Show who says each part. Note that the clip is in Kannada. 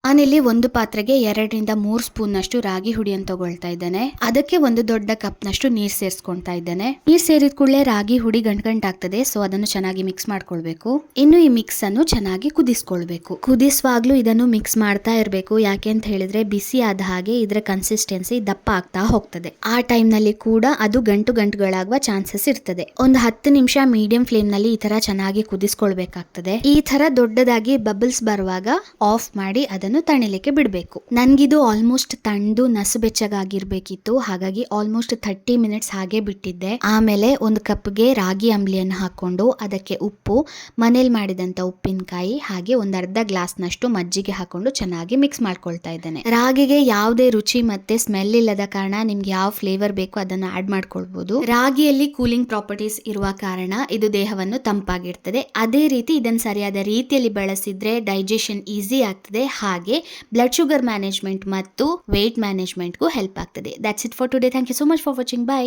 Speaker 1: ನಾನಿಲ್ಲಿ ಒಂದು ಪಾತ್ರೆಗೆ 2-3 ಸ್ಪೂನ್ ನಷ್ಟು ರಾಗಿ ಹುಡಿಯನ್ನು ತಗೊಳ್ತಾ ಇದ್ದೇನೆ. ಅದಕ್ಕೆ ಒಂದು ದೊಡ್ಡ ಕಪ್ ನಷ್ಟು ನೀರ್ ಸೇರಿಸ್ಕೊಳ್ತಾ ಇದ್ದೇನೆ. ನೀರ್ ಸೇರಿದ ಕೂಡಲೇ ರಾಗಿ ಹುಡಿ ಗಂಟಾಗ್ತದೆ, ಸೊ ಅದನ್ನು ಚೆನ್ನಾಗಿ ಮಿಕ್ಸ್ ಮಾಡ್ಕೊಳ್ಬೇಕು. ಇನ್ನು ಈ ಮಿಕ್ಸ್ ಅನ್ನು ಚೆನ್ನಾಗಿ ಕುದಿಸ್ಕೊಳ್ಬೇಕು. ಕುದಿಸುವಾಗ್ಲೂ ಇದನ್ನು ಮಿಕ್ಸ್ ಮಾಡ್ತಾ ಇರಬೇಕು. ಯಾಕೆ ಅಂತ ಹೇಳಿದ್ರೆ ಬಿಸಿ ಆದ ಹಾಗೆ ಇದರ ಕನ್ಸಿಸ್ಟೆನ್ಸಿ ದಪ್ಪ ಆಗ್ತಾ ಹೋಗ್ತದೆ. ಆ ಟೈಮ್ ನಲ್ಲಿ ಕೂಡ ಅದು ಗಂಟುಗಳಾಗುವ ಚಾನ್ಸಸ್ ಇರ್ತದೆ. ಒಂದು 10 ನಿಮಿಷ ಮೀಡಿಯಂ ಫ್ಲೇಮ್ ನಲ್ಲಿ ಈ ತರ ಚೆನ್ನಾಗಿ ಕುದಿಸ್ಕೊಳ್ಬೇಕಾಗ್ತದೆ. ಈ ತರ ದೊಡ್ಡದಾಗಿ ಬಬಲ್ಸ್ ಬರುವಾಗ ಆಫ್ ಮಾಡಿ ಅದನ್ನು ತಣಿಲಿಕ್ಕೆ ಬಿಡಬೇಕು. ನನ್ಗಿದು ಆಲ್ಮೋಸ್ಟ್ ತಣ್ಣದು ನಸು ಬೆಚ್ಚಗಾಗಿರ್ಬೇಕಿತ್ತು, ಹಾಗಾಗಿ ಆಲ್ಮೋಸ್ಟ್ 30 ಮಿನಿಟ್ಸ್ ಹಾಗೆ ಬಿಟ್ಟಿದ್ದೆ. ಆಮೇಲೆ ಒಂದು ಕಪ್ಗೆ ರಾಗಿ ಅಂಬ್ಲಿಯನ್ನು ಹಾಕೊಂಡು ಅದಕ್ಕೆ ಉಪ್ಪು, ಮನೇಲಿ ಮಾಡಿದಂತ ಉಪ್ಪಿನಕಾಯಿ, ಹಾಗೆ ಒಂದು ಅರ್ಧ ಗ್ಲಾಸ್ ನಷ್ಟು ಮಜ್ಜಿಗೆ ಹಾಕೊಂಡು ಚೆನ್ನಾಗಿ ಮಿಕ್ಸ್ ಮಾಡ್ಕೊಳ್ತಾ ಇದ್ದೇನೆ. ರಾಗಿಗೆ ಯಾವುದೇ ರುಚಿ ಮತ್ತೆ ಸ್ಮೆಲ್ ಇಲ್ಲದ ಕಾರಣ ನಿಮ್ಗೆ ಯಾವ ಫ್ಲೇವರ್ ಬೇಕು ಅದನ್ನು ಆಡ್ ಮಾಡ್ಕೊಳ್ಬಹುದು. ರಾಗಿಯಲ್ಲಿ ಕೂಲಿಂಗ್ ಪ್ರಾಪರ್ಟೀಸ್ ಇರುವ ಕಾರಣ ಇದು ದೇಹವನ್ನು ತಂಪಾಗಿರ್ತದೆ. ಅದೇ ರೀತಿ ಇದನ್ನು ಸರಿಯಾದ ರೀತಿಯಲ್ಲಿ ಬಳಸಿದ್ರೆ ಡೈಜೆಷನ್ ಈಸಿ ಆಗ್ತದೆ, ಹಾಗೆ ಬ್ಲಡ್ ಶುಗರ್ ಮ್ಯಾನೇಜ್ಮೆಂಟ್ ಮತ್ತು ವೇಟ್ ಮ್ಯಾನೇಜ್ಮೆಂಟ್ಗೂ ಹೆಲ್ಪ್ ಆಗ್ತದೆ. That's it for today. Thank you so much for watching. By.